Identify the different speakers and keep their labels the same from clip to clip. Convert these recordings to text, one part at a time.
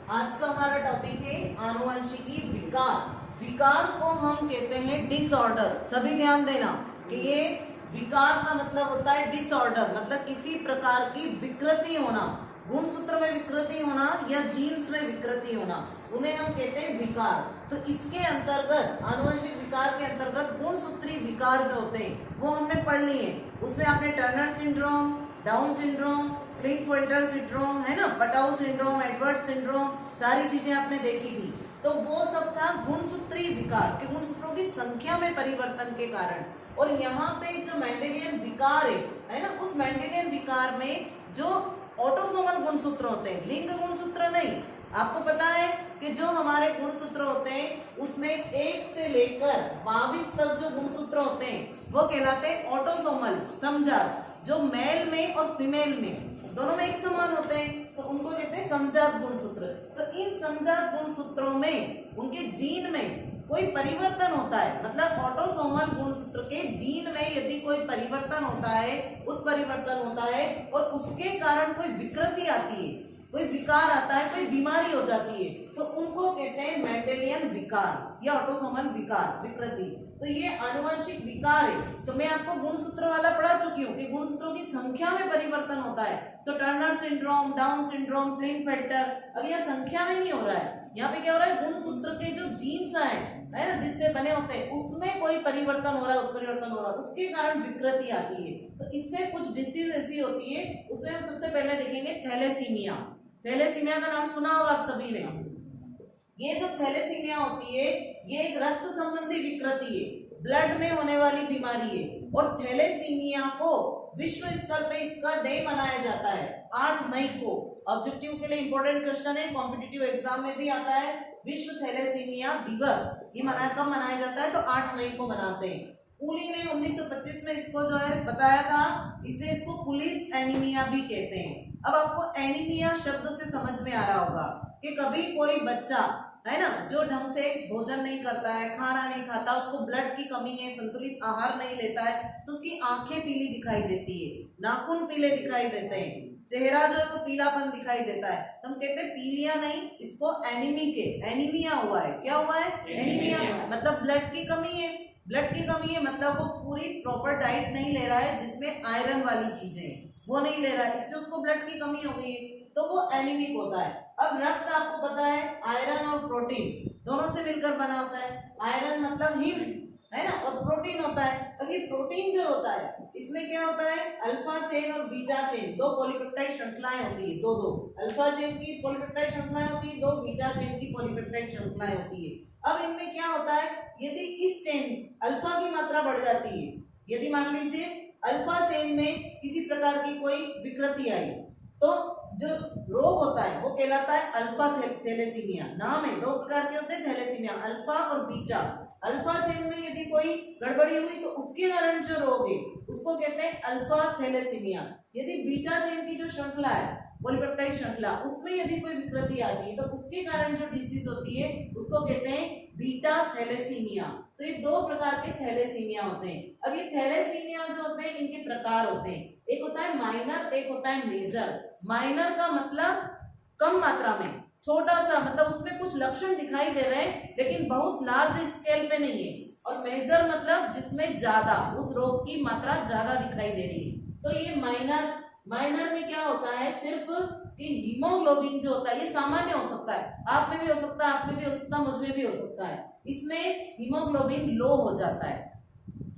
Speaker 1: आज का हमारा टॉपिक है आनुवंशिकी विकार। विकार को हम कहते हैं डिसऑर्डर। सभी ध्यान देना कि ये विकार का मतलब होता है डिसऑर्डर, मतलब किसी प्रकार की विकृति होना, गुणसूत्र में विकृति होना या जीन्स में विकृति होना, उन्हें हम कहते हैं विकार। तो इसके अंतर्गत आनुवंशिक विकार के अंतर्गत गुणसूत्री विकार जो होते हैं वो हमने पढ़ लिए। उसमें आपने Turner syndrome, Down syndrome, Klinefelter syndrome है ना, पटाउ सिंड्रोम, एडवर्ड सिंड्रोम, सारी चीजें आपने देखी थी। तो वो सब था गुणसूत्री विकार के गुणसूत्रों की संख्या में परिवर्तन के कारण। और यहाँ पे जो मेंडेलियन विकार है ना, उस मेंडेलियन विकार में जो ऑटोसोमल गुणसूत्र होते हैं, लिंग गुणसूत्र नहीं। आपको पता है कि जो हमारे गुणसूत्र होते हैं उसमें 1 से लेकर 22 तक जो गुणसूत्र होते हैं वो कहलाते हैं ऑटोसोमल समजात। जो मेल में और फीमेल में दोनों में एक समान होते हैं तो उनको कहते हैं समजात गुणसूत्र। तो इन समजात गुणसूत्रों में उनके जीन में कोई परिवर्तन होता है, मतलब ऑटोसोमल गुणसूत्र के जीन में यदि कोई परिवर्तन होता है, उत्परिवर्तन होता है और उसके कारण कोई विकृति आती है, कोई विकार आता है, कोई बीमारी हो जाती है, तो उनको कहते हैं मेंडेलियन विकार या ऑटोसोमल विकार, विकृति। तो ये आनुवंशिक विकार है। तो मैं आपको गुणसूत्र वाला पढ़ा चुकी हूँ कि गुणसूत्रों की संख्या में परिवर्तन होता है। तो टर्नर सिंड्रोम, डाउन सिंड्रोम, क्लिंगफेल्टर, अब यह संख्या में नहीं हो रहा है, यहाँ पे क्या हो रहा है, गुणसूत्र के जो जीन्स है ना, जिससे बने होते हैं उसमें कोई परिवर्तन हो रहा है, उत्परिवर्तन हो रहा है, उसके कारण विकृति आती है। तो इससे कुछ डिसीज ऐसी होती है, उसमें हम सबसे पहले देखेंगे थैलेसीमिया। थैलेसीमिया का नाम सुना होगा आप सभी ने। ये जो थैलेसीमिया होती है ये एक रक्त संबंधी विकृति है, ब्लड में होने वाली बीमारी है। और थैलेसीमिया को विश्व स्तर पे इसका डे मनाया जाता है 8 मई को। ऑब्जेक्टिव के लिए इंपॉर्टेंट क्वेश्चन है, कॉम्पिटिटिव एग्जाम में भी आता है। विश्व थैलेसीमिया दिवस ये कब मनाया जाता है, तो 8 मई को मनाते हैं। पुली ने 1925 में इसको जो है बताया था, इसलिए इसको पुलिस एनीमिया भी कहते हैं। अब आपको एनीमिया शब्द से समझ में आ रहा होगा कि कभी कोई बच्चा है ना जो ढंग से भोजन नहीं करता है, खाना नहीं खाता, उसको ब्लड की कमी है, संतुलित आहार नहीं लेता है, तो उसकी आंखें पीली दिखाई देती है, नाखून पीले दिखाई देते हैं, चेहरा जो है वो पीलापन दिखाई देता है। तो हम कहते हैं पीलिया नहीं, इसको एनीमिया हुआ है। क्या हुआ है? एनीमिया, मतलब ब्लड की कमी है। ब्लड की कमी है मतलब वो पूरी प्रॉपर डाइट नहीं ले रहा है, जिसमें आयरन वाली चीजें वो नहीं ले रहा है, इसलिए उसको ब्लड की कमी हो गई है, तो वो एनीमिक होता है। अब रक्त आपको पता है आयरन और प्रोटीन दोनों से मिलकर बना होता है। आयरन मतलब हिम है ना, और प्रोटीन होता है। अब ये प्रोटीन जो होता है इसमें क्या होता है, अल्फा चेन और बीटा चेन, 2 पॉलीपेप्टाइड श्रृंखलाएं होती है। दो अल्फा चेन की पॉलीपेप्टाइड श्रृंखलाएं होती है, 2 बीटा चेन की पॉलीपेप्टाइड श्रृंखलाएं होती है। अब इनमें क्या होता है, यदि इस चेन अल्फा की मात्रा बढ़ जाती है, यदि मान लीजिए अल्फा चेन में किसी प्रकार की कोई विकृति आई, तो जो रोग होता है वो कहलाता है अल्फा थैलेसीमिया। नाम है, 2 प्रकार के होते हैं थैलेसीमिया, अल्फा और बीटा। अल्फा चेन में यदि कोई गड़बड़ी हुई तो उसके कारण जो रोग है उसको कहते हैं अल्फा थैलेसीमिया। यदि बीटा चेन की जो श्रृंखला है, पॉलीपेप्टाइड श्रृंखला, उसमें यदि कोई विकृति आती है तो उसके कारण जो डिसीज होती है उसको कहते हैं बीटा थैलेसीमिया। तो ये 2 प्रकार के थैलेसीमिया होते हैं। अब ये थैलेसीमिया जो होते हैं इनके प्रकार होते हैं, एक होता है माइनर, एक होता है मेजर। माइनर का मतलब कम मात्रा में, छोटा सा, मतलब उसमें कुछ लक्षण दिखाई दे रहे हैं लेकिन बहुत लार्ज स्केल पे नहीं है। और मेजर मतलब जिसमें ज्यादा, उस रोग की मात्रा ज्यादा दिखाई दे रही है। तो ये माइनर में क्या होता है, सिर्फ कि हीमोग्लोबिन जो होता है ये सामान्य हो सकता है, आप में भी हो सकता है, आप में भी हो सकता है, मुझ में भी हो सकता है। इसमें हीमोग्लोबिन लो हो जाता है,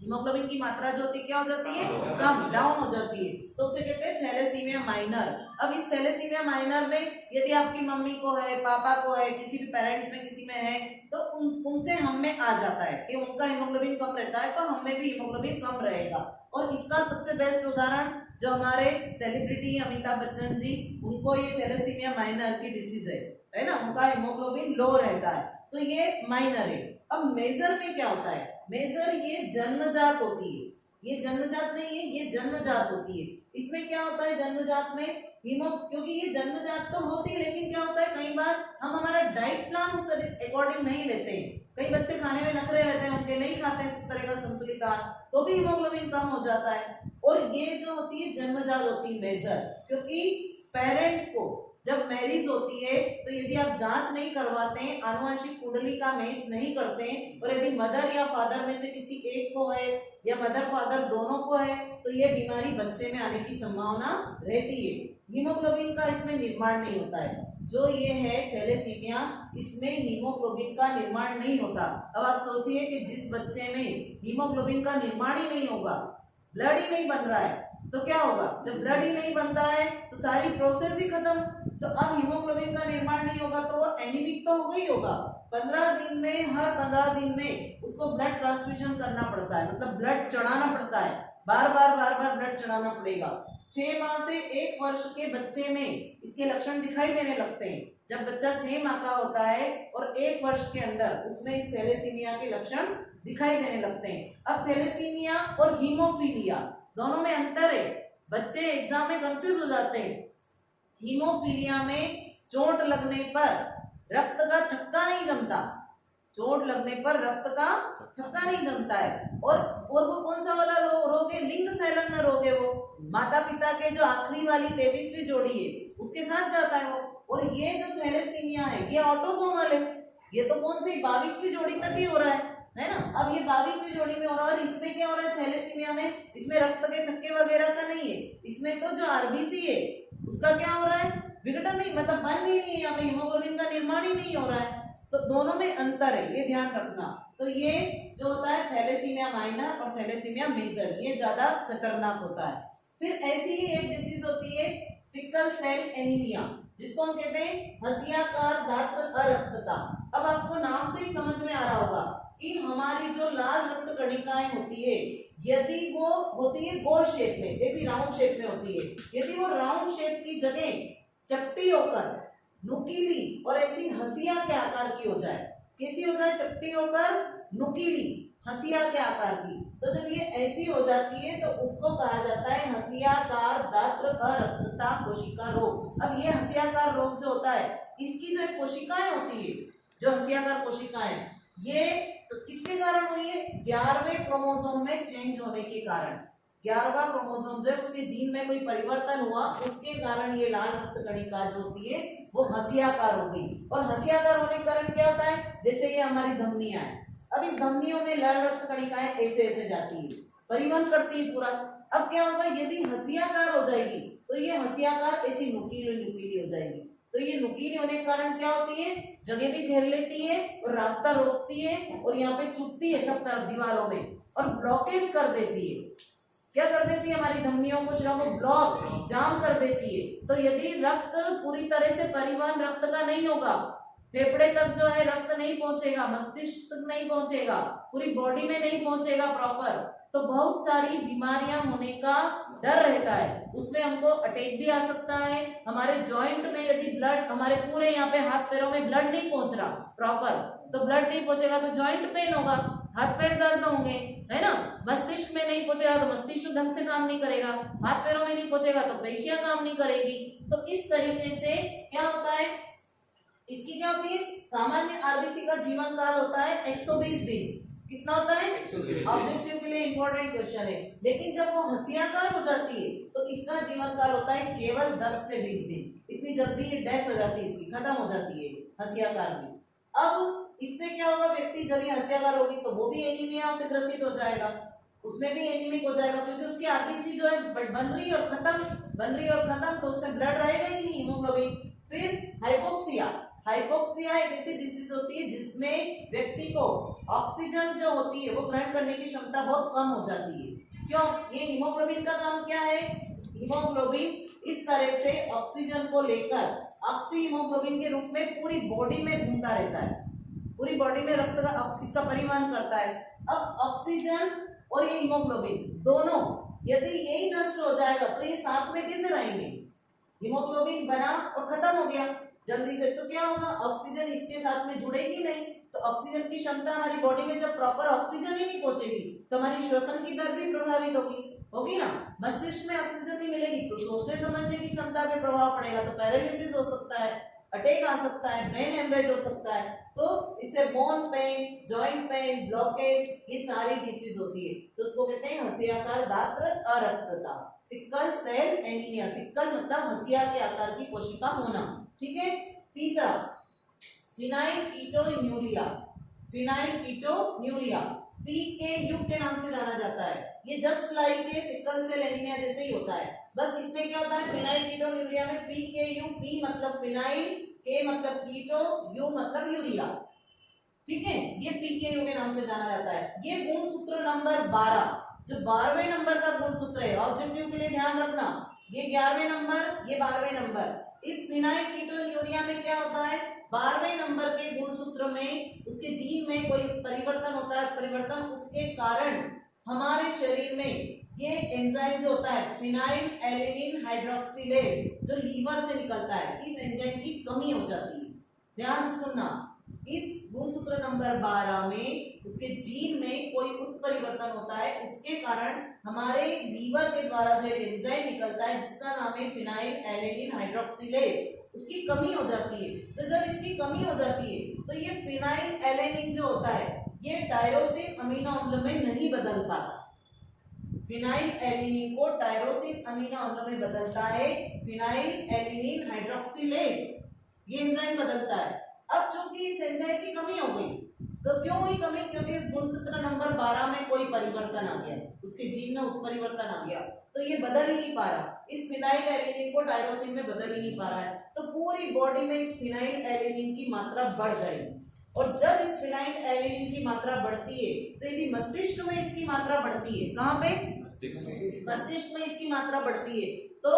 Speaker 1: हीमोग्लोबिन की मात्रा जो होती है क्या हो जाती है, कम, डाउन हो जाती है, तो उसे कहते हैं थैलेसीमिया माइनर। अब इस थैलेसीमिया माइनर में यदि आपकी मम्मी को है, पापा को है, किसी भी पेरेंट्स में किसी में है, तो उनसे हम में आ जाता है कि उनका हीमोग्लोबिन कम रहता है, तो हम में भी हीमोग्लोबिन कम रहेगा। और इसका सबसे बेस्ट उदाहरण जो हमारे सेलिब्रिटी अमिताभ बच्चन जी, उनको ये थैलेसीमिया माइनर की डिसीज है ना, उनका हीमोग्लोबिन लो रहता है, तो ये माइनर है। अब मेजर में क्या होता है, मेजर ये जन्मजात होती है, ये जन्मजात नहीं है, ये जन्मजात होती है। इसमें क्या होता है जन्मजात में, क्योंकि ये जन्मजात तो होती है लेकिन क्या होता है कई बार हम हमारा डाइट प्लान उस अकॉर्डिंग नहीं लेते हैं। कई बच्चे खाने में नखरे रहते हैं, उनके नहीं खाते इस तरह का संतुलित आहार, तो भी हीमोग्लोबिन कम हो जाता है। और ये जो होती है जन्मजात होती है मेजर, क्योंकि पेरेंट्स को जब मैरिज होती है तो यदि आप जांच नहीं करवाते हैं, आनुवंशिक कुंडली का मैच नहीं करते हैं, और यदि मदर या फादर में से किसी एक को है या मदर फादर दोनों को है, तो ये बीमारी बच्चे में आने की संभावना रहती है। हीमोग्लोबिन का इसमें निर्माण नहीं होता है। जो ये है थैलेसीमिया, इसमें हीमोग्लोबिन का निर्माण नहीं होता। अब आप सोचिए कि जिस बच्चे में हीमोग्लोबिन का निर्माण ही नहीं होगा, ब्लड ही नहीं बन रहा है, तो क्या होगा? जब ब्लड ही नहीं बनता है तो सारी प्रोसेस ही खत्म। तो अब हीमोग्लोबिन का निर्माण नहीं होगा तो वो एनीमिक तो होगा ही होगा। 15 दिन में, हर 15 दिन में उसको ब्लड ट्रांसफ्यूजन करना पड़ता है, मतलब ब्लड चढ़ाना पड़ता है, बार बार ब्लड चढ़ाना पड़ेगा। 6 माह से 1 वर्ष के बच्चे में इसके लक्षण दिखाई देने लगते हैं। जब बच्चा 6 माह का होता है और 1 वर्ष के अंदर उसमें इस थैलेसीमिया के लक्षण दिखाई देने लगते हैं। अब थैलेसीमिया और हीमोफीलिया दोनों में अंतर है। बच्चे एग्जाम में कंफ्यूज हो जाते हैं। हीमोफीलिया में चोट लगने पर रक्त का थक्का नहीं जमता, चोट लगने पर रक्त का थक्का नहीं जमता है। और वो कौन सा वाला रोग है? लिंग संलग्न रोग है। वो माता पिता के जो आखिरी वाली 23वीं जोड़ी है उसके साथ जाता है वो। और ये जो थैलेसीमिया है ये ऑटोसोमल है। ये तो कौन सी 22वीं जोड़ी तक ही हो रहा है ना। अब ये 22वीं जोड़ी में हो रहा है। और इसमें क्या हो रहा है थैलेसीमिया में? इसमें रक्त के थक्के वगैरह का नहीं है, इसमें तो जो आरबीसी है उसका क्या हो रहा है? विघटन नहीं, मतलब बन ही नहीं है, यहाँ पे हीमोग्लोबिन का निर्माण ही नहीं हो रहा है। तो दोनों में अंतर है, ये ध्यान रखना। तो ये जो होता है थैलेसीमिया माइनर और थैलेसीमिया मेजर, ये ज्यादा खतरनाक होता है। फिर ऐसी ही एक डिसीज होती है सिकल सेल एनीमिया, जिसको हम कहते हैं हसियाकार दात्र अरक्तता। अब आपको नाम से ही समझ में आ रहा होगा कि हमारी जो लाल रक्त कणिकाएं होती है, यदि वो होती है गोल शेप में, ऐसी राउंड शेप में होती है, यदि वो राउंड शेप की जगह चपटी होकर नुकीली और ऐसी हंसिया के आकार की हो जाए, कैसी हो जाए? चपटी होकर नुकीली हंसिया के आकार की, तो जब ये ऐसी हो जाती है तो उसको कहा जाता है हंसियाकार दात्र अरक्तता कोशिका रोग। अब ये हंसियाकार रोग जो होता है, इसकी जो कोशिकाएं होती है, जो हंसियाकार कोशिकाएं, ये तो किसके कारण हुई है? 11वें क्रोमोसोम में चेंज होने के कारण। 11वां क्रोमोसोम जब उसके जीन में कोई परिवर्तन हुआ, उसके कारण ये लाल रक्त कणिका जो होती है वो हंसियाकार हो गई। और हंसियाकार होने के कारण क्या होता है? जैसे ये हमारी धमनियां है, अब इस धमनियों में लाल रक्त कणिकाएं ऐसे ऐसे जाती है, परिवहन करती है पूरा। अब क्या होगा? यदि हंसियाकार हो जाएगी तो ये हंसियाकार ऐसी नुकीली नुकीली हो जाएगी। तो ये नुकीली होने के कारण क्या होती है? जगह भी घेर लेती है और रास्ता रोकती है और यहाँ पे चुभती है सब तरफ दीवारों में और ब्लॉकेज कर देती है। क्या कर देती है? हमारी धमनियों को, शिराओं को ब्लॉक, जाम कर देती है। तो यदि रक्त पूरी तरह से परिवहन रक्त का नहीं होगा, फेफड़े तक जो है रक्त नहीं पहुंचेगा, मस्तिष्क तक नहीं पहुंचेगा, पूरी बॉडी में नहीं पहुंचेगा प्रॉपर, तो बहुत सारी बीमारियां होने का डर रहता है। उसमें हमको अटैक भी आ सकता है। हमारे जॉइंट में यदि ब्लड, हमारे पूरे यहाँ पे हाथ पैरों में ब्लड नहीं पहुंच रहा प्रॉपर, तो ब्लड नहीं पहुंचेगा तो जॉइंट पेन होगा, हाथ पैर दर्द होंगे, है ना। मस्तिष्क में नहीं पहुंचेगा तो मस्तिष्क ढंग से काम नहीं करेगा, हाथ पैरों में नहीं पहुंचेगा तो पेशियां काम नहीं करेगी। तो इस तरीके से क्या होता है? इसकी क्या होती है? सामान्य आरबीसी का जीवन काल होता है 120 दिन। कितना होता है? ऑब्जेक्टिव के लिए इंपॉर्टेंट क्वेश्चन है। लेकिन जब वो हंसियाकार हो जाती है तो इसका जीवन काल होता है केवल 10 से 20 दिन। इतनी जल्दी ये डेथ हो जाती है, इसकी खत्म हो जाती है हंसियाकार में। अब इससे क्या होगा? व्यक्ति जब ये हंसियाकार होगी तो वो भी एनीमिया से ग्रसित हो जाएगा, उसमें भी एनीमिक हो जाएगा, क्योंकि उसकी आरबीसी जो है बन रही और खत्म, तो उसमें ब्लड रहेगा ही नहीं, हीमोग्लोबिन। फिर हाइपोक्सिया एक ऐसी डिजीज होती है जिसमें व्यक्ति को ऑक्सीजन जो होती है वो ग्रहण करने की क्षमता बहुत कम हो जाती है। क्यों? ये हीमोग्लोबिन का काम क्या है? हीमोग्लोबिन इस तरह से ऑक्सीजन को लेकर ऑक्सी हीमोग्लोबिन के रूप में पूरी बॉडी में घूमता रहता है, पूरी बॉडी में रक्त का इसका परिवहन करता है। अब ऑक्सीजन और ये हीमोग्लोबिन दोनों यदि यही नष्ट हो जाएगा तो ये साथ में कैसे रहेंगे? हीमोग्लोबिन बना और खत्म हो गया जल्दी से, तो क्या होगा? ऑक्सीजन इसके साथ में जुड़ेगी नहीं, तो ऑक्सीजन की क्षमता हमारी बॉडी में जब प्रॉपर ऑक्सीजन ही नहीं पहुंचेगी तो हमारी श्वसन की दर भी प्रभावित होगी ना। मस्तिष्क में ऑक्सीजन नहीं मिलेगी तो सोचने समझने की क्षमता पे प्रभाव पड़ेगा, तो पैरालिसिस हो सकता है। अटैक आ सकता है, ब्रेन हेमरेज हो सकता है, तो इससे bone pen, joint pain, blockage, ये सारी डिसीज होती है। तो उसको कहते हैं हंसियाकार दात्र अरक्तता, सिकल सेल एनीमिया। सिकल मतलब हंसिया के आकार की कोशिका होना। ठीक है। तीसरा फिनाइलकीटोन्यूरिया। फिनाइलकीटोन्यूरिया PKU के नाम से जाना जाता है। ये जस्ट लाइक के सिकल सेल एनीमिया जैसे ही होता है, बस इसमें क्या होता है, फिनाइलकीटोन्यूरिया में PKU, P मतलब फिनाइल, K मतलब कीटो, U मतलब यूरिया। ठीक है, ये PKU के नाम से जाना जाता है। ये गुणसूत्र नंबर 12, जो 12वें नंबर का गुणसूत्र है, ऑब्जेक्टिव के लिए ध्यान रखना, ये 11वें नंबर, ये 12वें नंबर। इस फिनाइलकीटोन्यूरिया में क्या होता है, 12वें नंबर के गुणसूत्र में उसके जीन में कोई परिवर्तन होता है, परिवर्तन उसके कारण हमारे शरीर में ये एंजाइम जो होता है फिनाइल एलेनिन हाइड्रोक्सिलेज, जो लीवर से निकलता है, इस एंजाइम की कमी हो जाती है। ध्यान से सुनना, इस गुणसूत्र नंबर 12 में उसके जीन में कोई उत्परिवर्तन होता है, उसके कारण हमारे लीवर के द्वारा जो एक एंजाइम निकलता है जिसका नाम है फिनाइल एलेनिन हाइड्रोक्सिलेज, उसकी कमी हो जाती है। तो जब इसकी कमी हो जाती है तो ये फिनाइल एलेनिन जो होता है ये टायरोसिन अमीनो अम्ल में नहीं बदल पाता। फिनाइल एलेनिन को टायरोसिन अमीनो अम्ल में बदलता है फिनाइल एलेनिन हाइड्रोक्सिलेज, ये एंजाइम बदलता है। अब चूंकि इस एंजाइम की कमी हो गई, तो क्यों हुई कमी, क्योंकि इस गुणसूत्र नंबर 12 में कोई परिवर्तन आ गया, उसके जीन में उत्परिवर्तन आ गया, तो ये बदल ही नहीं पा रहा, इस फिनाइल एलेनिन को टायरोसिन में बदल ही नहीं पा रहा है। तो पूरी बॉडी में इस फिनाइल एलेनिन की मात्रा बढ़ जाएगी, और जब इस फिनाइल एलेनिन की मात्रा बढ़ती है तो यदि मस्तिष्क में इसकी मात्रा बढ़ती है, कहाँ पे, मस्तिष्क में इसकी मात्रा बढ़ती है, तो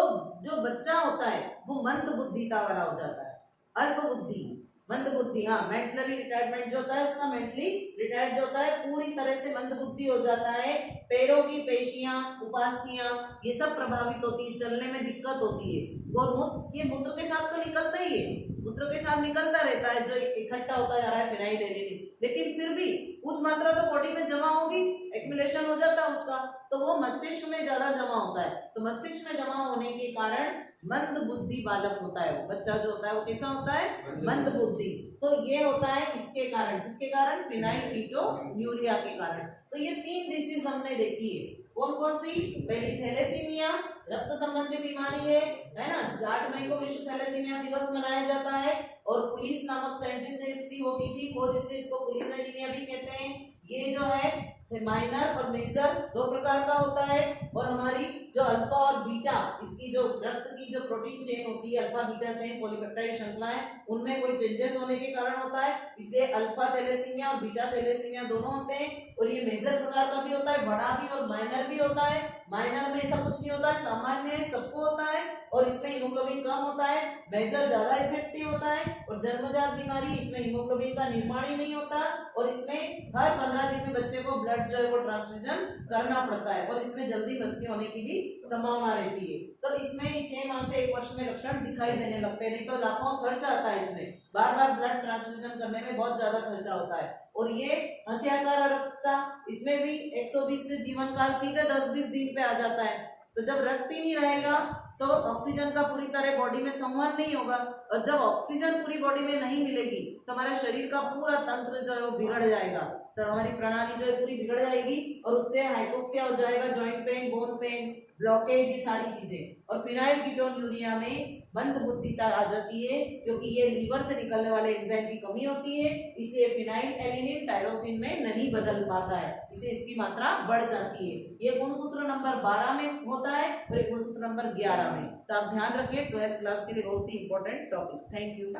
Speaker 1: जो बच्चा होता है वो मंद बुद्धिता वाला हो जाता है, अल्प बुद्धि, मंद बुद्धि। हाँ, मेंटली रिटायरमेंट जो होता है उसका मेंटली रिटायर्ड जो होता है पूरी तरह से मंद बुद्धि हो जाता है। पैरों की पेशियां, उपास्थियां, ये सब प्रभावित होती है, चलने में दिक्कत होती है। और मूत्र, ये मूत्र के साथ तो निकलता ही है, मूत्र के साथ निकलता रहता है जो इकट्ठा होता जा रहा है फिनाइल एलेनिन, लेकिन फिर भी कुछ मात्रा तो बॉडी में जमा होगी, एक्युमुलेशन हो जाता है उसका, तो वो मस्तिष्क में ज्यादा जमा होता है। तो मस्तिष्क में जमा होने के कारण मंद बुद्धि बालक होता है, वो बच्चा जो होता है वो कैसा होता है, मंद बुद्धि। तो ये होता है इसके कारण, किसके कारण, फिनाइलकीटोन्यूरिया के कारण। तो ये 3 डिसीज हमने देखी है, कौन कौन सी, पहली थैलेसीमिया, रक्त संबंधी बीमारी है ना, 8 मई को विश्व थैलेसीमिया दिवस मनाया जाता है, और पुलिस नामक साइंटिस्ट ने इसकी वो की थी खोज, इसलिए इसको पुलिस एनीमिया भी कहते हैं। ये जो है माइनर और मेजर 2 प्रकार का होता है, और हमारी जो अल्फा और बीटा, इसकी जो रक्त की जो प्रोटीन चेन होती है, अल्फा बीटा चेन पॉलीपेप्टाइड श्रृंखलाएं, उनमें कोई चेंजेस होने के कारण होता है, इसलिए अल्फा थैलेसीमिया और बीटा थैलेसीमिया दोनों होते हैं। और ये मेजर प्रकार का भी होता है, बड़ा भी और माइनर भी होता है। माइनर में ऐसा कुछ नहीं होता है, सामान्य है, सबको होता है, और इसमें हीमोग्लोबिन कम होता है। मेजर ज्यादा इफेक्टिव होता है, और जन्मजात बीमारी, इसमें हीमोग्लोबिन का निर्माण ही नहीं होता, और इसमें हर 15 दिन में बच्चे को ब्लड जो है वो ट्रांसफ्यूजन करना पड़ता है, और इसमें जल्दी मृत्यु होने की भी संभावना रहती है। तो इसमें 6 माह से 1 वर्ष में लक्षण दिखाई देने लगते हैं, नहीं तो लाखों खर्च आता है इसमें, बार बार ब्लड ट्रांसफ्यूजन करने में बहुत ज्यादा खर्चा होता है। और ये हंसियाकार अरक्तता, इसमें भी 120 से जीवन काल सीधे 10-20 दिन पे आ जाता है। तो जब रक्त ही नहीं रहेगा तो ऑक्सीजन का पूरी तरह बॉडी में संवहन नहीं होगा, और जब ऑक्सीजन पूरी बॉडी में नहीं मिलेगी तो हमारे शरीर का पूरा तंत्र जो है वो बिगड़ जाएगा, तो हमारी प्रणाली जो है पूरी बिगड़ जाएगी, और उससे हाइपोक्सिया हो जाएगा, joint pain, bone pen, blockage, ये सारी चीजें। और फिनाइलकीटोन्यूरिया में मंद बुद्धिता आ जाती है, क्योंकि ये लीवर से निकलने वाले एंजाइम की कमी होती है, इसलिए फिनाइल एलेनिन टायरोसिन में नहीं बदल पाता है, इसलिए इसकी मात्रा बढ़ जाती है। ये गुणसूत्र नंबर 12 में होता है, और ये गुणसूत्र नंबर 11 में। तो आप ध्यान रखिए, 12th क्लास के लिए बहुत ही इंपॉर्टेंट टॉपिक। Thank you.